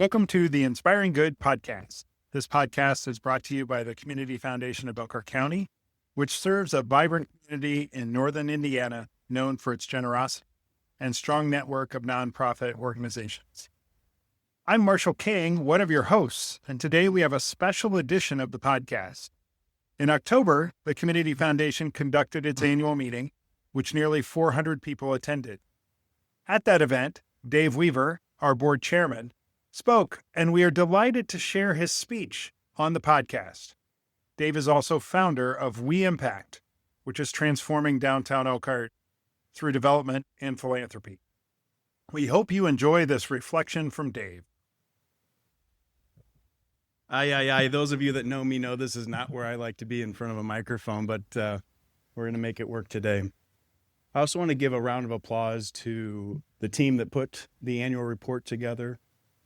Welcome to the Inspiring Good podcast. This podcast is brought to you by the Community Foundation of Elkhart County, which serves a vibrant community in northern Indiana known for its generosity and strong network of nonprofit organizations. I'm Marshall King, one of your hosts, and today we have a special edition of the podcast. In October, the Community Foundation conducted its annual meeting, which nearly 400 people attended. At that event, Dave Weaver, our board chairman, spoke, and we are delighted to share his speech on the podcast. Dave is also founder of We Impact, which is transforming downtown Elkhart through development and philanthropy. We hope you enjoy this reflection from Dave. Those of you that know me know this is not where I like to be in front of a microphone, but we're going to make it work today. I also want to give a round of applause to the team that put the annual report together.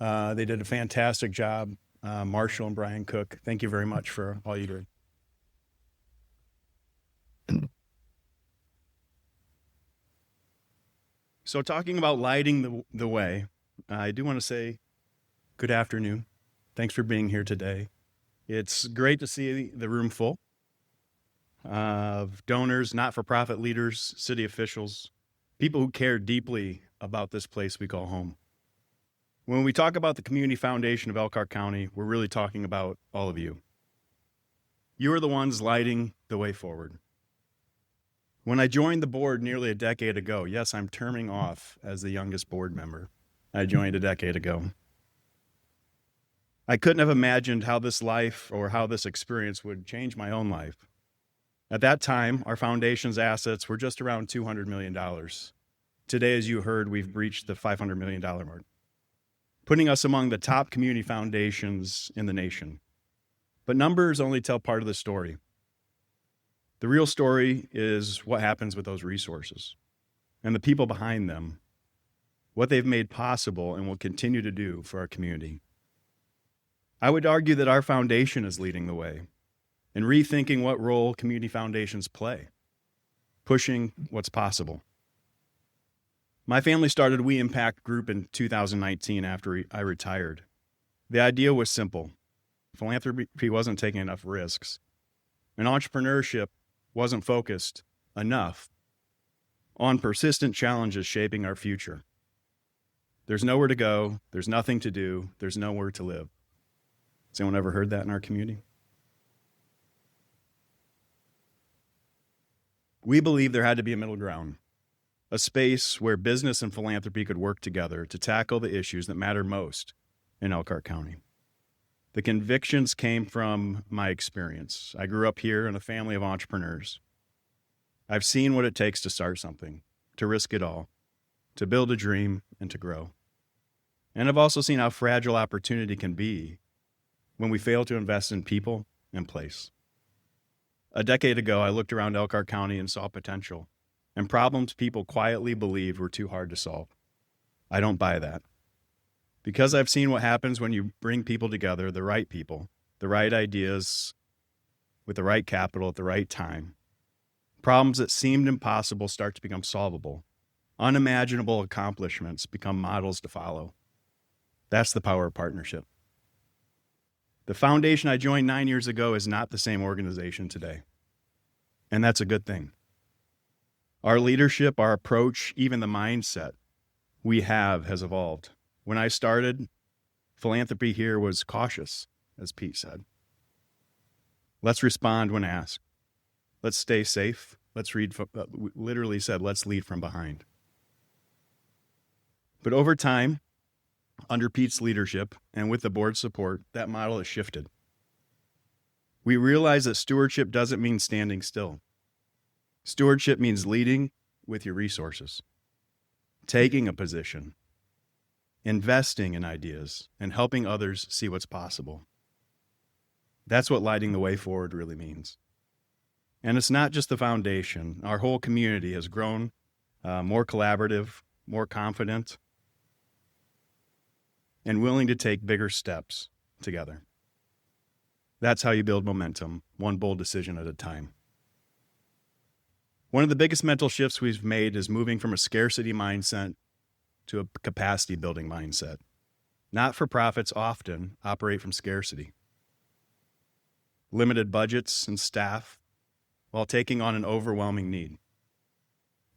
They did a fantastic job. Marshall and Brian Cook, thank you very much for all you did. So talking about lighting the way, I do want to say good afternoon. Thanks for being here today. It's great to see the room full of donors, not-for-profit leaders, city officials, people who care deeply about this place we call home. When we talk about the Community Foundation of Elkhart County, we're really talking about all of you. You are the ones lighting the way forward. When I joined the board nearly a decade ago, yes, I'm terming off as the youngest board member. I joined a decade ago. I couldn't have imagined how this life or how this experience would change my own life. At that time, our foundation's assets were just around $200 million. Today, as you heard, we've breached the $500 million mark, putting us among the top community foundations in the nation. But numbers only tell part of the story. The real story is what happens with those resources and the people behind them, what they've made possible and will continue to do for our community. I would argue that our foundation is leading the way in rethinking what role community foundations play, pushing what's possible. My family started We Impact Group in 2019 after I retired. The idea was simple. Philanthropy wasn't taking enough risks, and entrepreneurship wasn't focused enough on persistent challenges shaping our future. There's nowhere to go, there's nothing to do, there's nowhere to live. Has anyone ever heard that in our community? We believe there had to be a middle ground, a space where business and philanthropy could work together to tackle the issues that matter most in Elkhart County. The convictions came from my experience. I grew up here in a family of entrepreneurs. I've seen what it takes to start something, to risk it all, to build a dream, and to grow. And I've also seen how fragile opportunity can be when we fail to invest in people and place. A decade ago, I looked around Elkhart County and saw potential and problems people quietly believed were too hard to solve. I don't buy that. Because I've seen what happens when you bring people together, the right people, the right ideas, with the right capital at the right time, problems that seemed impossible start to become solvable. Unimaginable accomplishments become models to follow. That's the power of partnership. The foundation I joined 9 years ago is not the same organization today. And that's a good thing. Our leadership, our approach, even the mindset we have has evolved. When I started, philanthropy here was cautious, as Pete said. Let's respond when asked. Let's stay safe. Let's lead from behind. But over time, under Pete's leadership and with the board's support, that model has shifted. We realize that stewardship doesn't mean standing still. Stewardship means leading with your resources, taking a position, investing in ideas, and helping others see what's possible. That's what lighting the way forward really means. And it's not just the foundation. Our whole community has grown more collaborative, more confident, and willing to take bigger steps together. That's how you build momentum, one bold decision at a time. One of the biggest mental shifts we've made is moving from a scarcity mindset to a capacity building mindset. Not-for-profits often operate from scarcity, limited budgets and staff, while taking on an overwhelming need.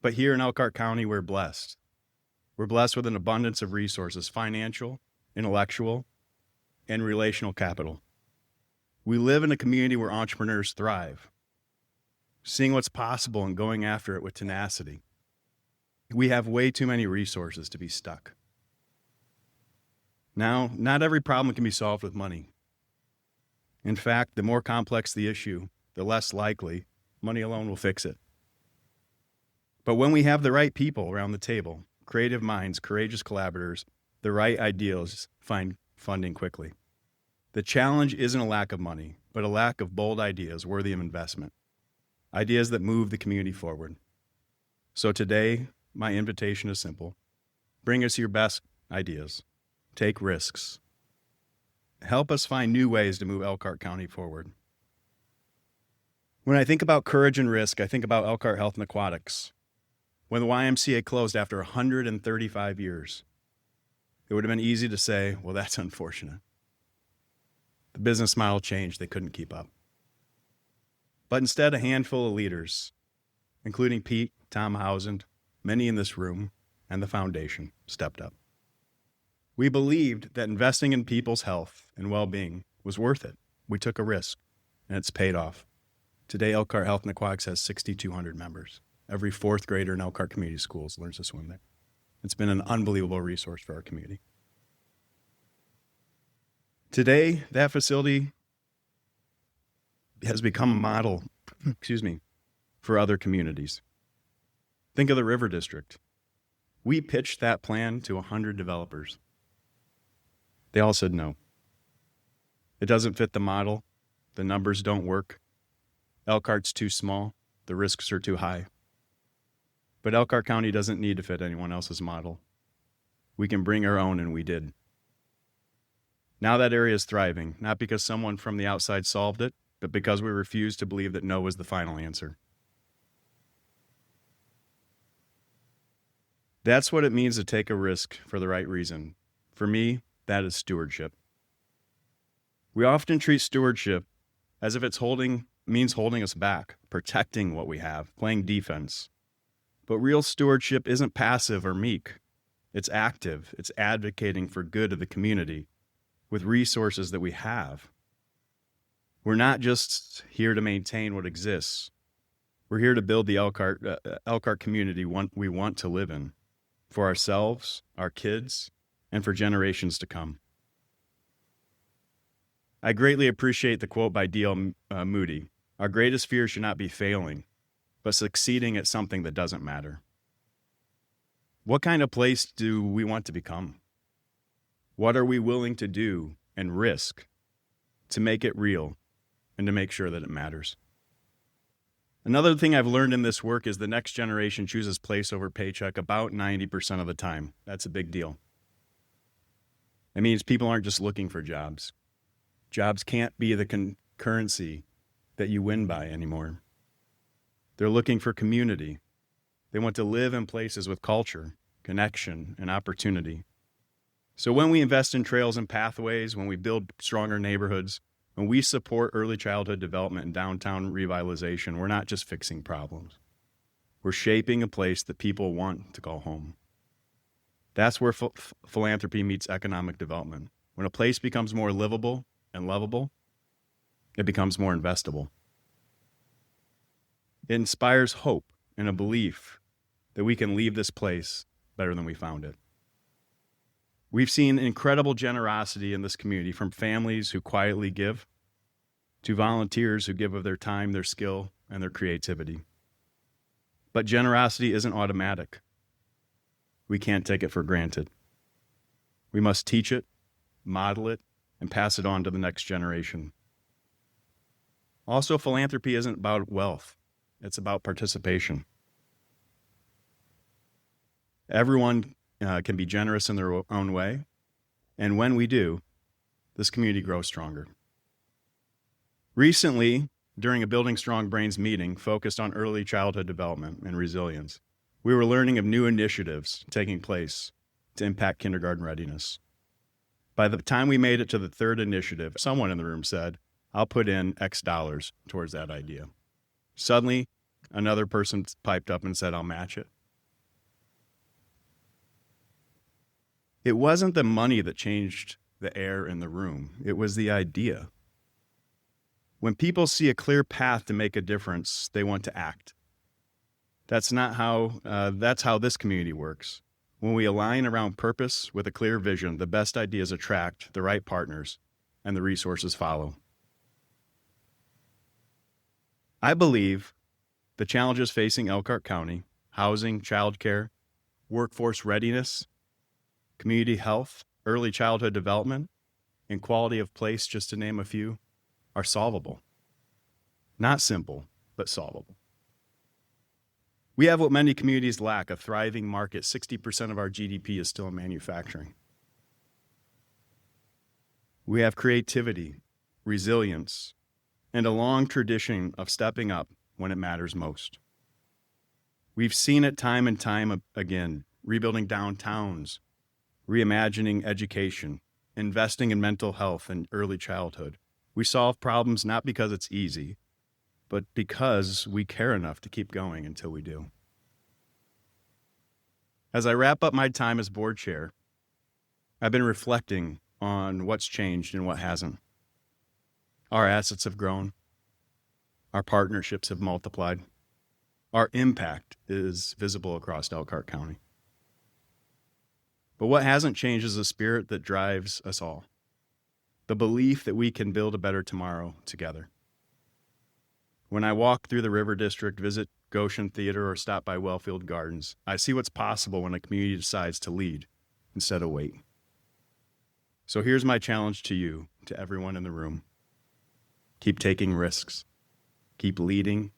But here in Elkhart County, we're blessed. We're blessed with an abundance of resources, financial, intellectual, and relational capital. We live in a community where entrepreneurs thrive, seeing what's possible and going after it with tenacity. We have way too many resources to be stuck. Now, not every problem can be solved with money. In fact, the more complex the issue, the less likely money alone will fix it. But when we have the right people around the table, creative minds, courageous collaborators, the right ideals find funding quickly. The challenge isn't a lack of money, but a lack of bold ideas worthy of investment, ideas that move the community forward. So today, my invitation is simple. Bring us your best ideas. Take risks. Help us find new ways to move Elkhart County forward. When I think about courage and risk, I think about Elkhart Health and Aquatics. When the YMCA closed after 135 years, it would have been easy to say, well, that's unfortunate. The business model changed. They couldn't keep up. But instead, a handful of leaders, including Pete, Tom Housand, many in this room, and the foundation, stepped up. We believed that investing in people's health and well-being was worth it. We took a risk, and it's paid off. Today, Elkhart Health and Aquatics has 6,200 members. Every fourth grader in Elkhart Community Schools learns to swim there. It's been an unbelievable resource for our community. Today, that facility has become a model, for other communities. Think of the River District. We pitched that plan to 100 developers. They all said no. It doesn't fit the model. The numbers don't work. Elkhart's too small. The risks are too high. But Elkhart County doesn't need to fit anyone else's model. We can bring our own, and we did. Now that area is thriving, not because someone from the outside solved it, but because we refused to believe that no was the final answer. That's what it means to take a risk for the right reason. For me, that is stewardship. We often treat stewardship as if it means holding us back, protecting what we have, playing defense. But real stewardship isn't passive or meek. It's active. It's advocating for good of the community with resources that we have. We're not just here to maintain what exists. We're here to build the Elkhart community we want to live in for ourselves, our kids, and for generations to come. I greatly appreciate the quote by D.L. Moody. Our greatest fear should not be failing, but succeeding at something that doesn't matter. What kind of place do we want to become? What are we willing to do and risk to make it real and to make sure that it matters? Another thing I've learned in this work is the next generation chooses place over paycheck about 90% of the time. That's a big deal. It means people aren't just looking for jobs. Jobs can't be the currency that you win by anymore. They're looking for community. They want to live in places with culture, connection, and opportunity. So when we invest in trails and pathways, when we build stronger neighborhoods, when we support early childhood development and downtown revitalization, we're not just fixing problems. We're shaping a place that people want to call home. That's where philanthropy meets economic development. When a place becomes more livable and lovable, it becomes more investable. It inspires hope and a belief that we can leave this place better than we found it. We've seen incredible generosity in this community, from families who quietly give to volunteers who give of their time, their skill, and their creativity. But generosity isn't automatic. We can't take it for granted. We must teach it, model it, and pass it on to the next generation. Also, philanthropy isn't about wealth. It's about participation. Everyone can be generous in their own way, and when we do, this community grows stronger. Recently, during a Building Strong Brains meeting focused on early childhood development and resilience, we were learning of new initiatives taking place to impact kindergarten readiness. By the time we made it to the third initiative, someone in the room said, I'll put in X dollars towards that idea. Suddenly, another person piped up and said, I'll match it. It wasn't the money that changed the air in the room. It was the idea. When people see a clear path to make a difference, they want to act. That's how this community works. When we align around purpose with a clear vision, the best ideas attract the right partners and the resources follow. I believe the challenges facing Elkhart County, housing, childcare, workforce readiness, community health, early childhood development, and quality of place, just to name a few, are solvable. Not simple, but solvable. We have what many communities lack, a thriving market. 60% of our GDP is still in manufacturing. We have creativity, resilience, and a long tradition of stepping up when it matters most. We've seen it time and time again, rebuilding downtowns, reimagining education, investing in mental health and early childhood. We solve problems not because it's easy, but because we care enough to keep going until we do. As I wrap up my time as board chair, I've been reflecting on what's changed and what hasn't. Our assets have grown. Our partnerships have multiplied. Our impact is visible across Elkhart County. But what hasn't changed is the spirit that drives us all. The belief that we can build a better tomorrow together. When I walk through the River District, visit Goshen Theater, or stop by Wellfield Gardens, I see what's possible when a community decides to lead instead of wait. So here's my challenge to you, to everyone in the room. Keep taking risks. Keep leading.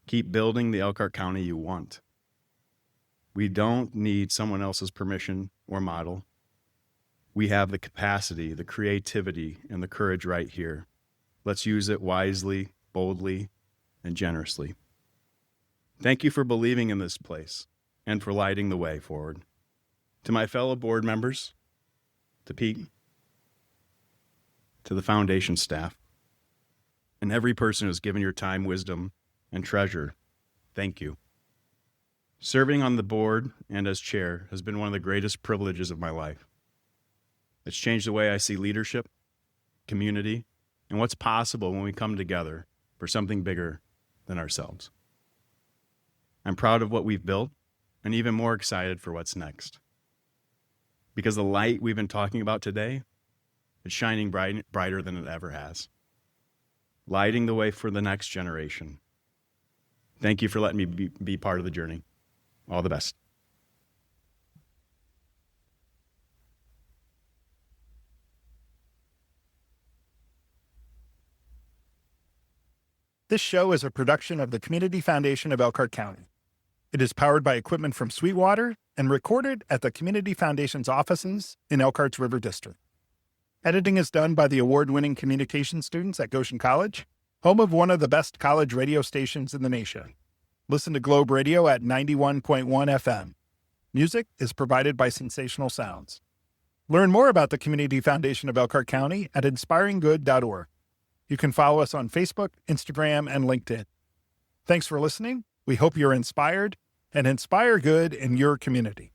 Keep building the Elkhart County you want. We don't need someone else's permission or model. We have the capacity, the creativity, and the courage right here. Let's use it wisely, boldly, and generously. Thank you for believing in this place and for lighting the way forward. To my fellow board members, to Pete, to the foundation staff, and every person who's given your time, wisdom, and treasure, thank you. Serving on the board and as chair has been one of the greatest privileges of my life. It's changed the way I see leadership, community, and what's possible when we come together for something bigger than ourselves. I'm proud of what we've built and even more excited for what's next. Because the light we've been talking about today is shining brighter than it ever has, lighting the way for the next generation. Thank you for letting me be part of the journey. All the best. This show is a production of the Community Foundation of Elkhart County. It is powered by equipment from Sweetwater and recorded at the Community Foundation's offices in Elkhart's River District. Editing is done by the award-winning communication students at Goshen College, home of one of the best college radio stations in the nation. Listen to Globe Radio at 91.1 FM. Music is provided by Sensational Sounds. Learn more about the Community Foundation of Elkhart County at inspiringgood.org. You can follow us on Facebook, Instagram, and LinkedIn. Thanks for listening. We hope you're inspired and inspire good in your community.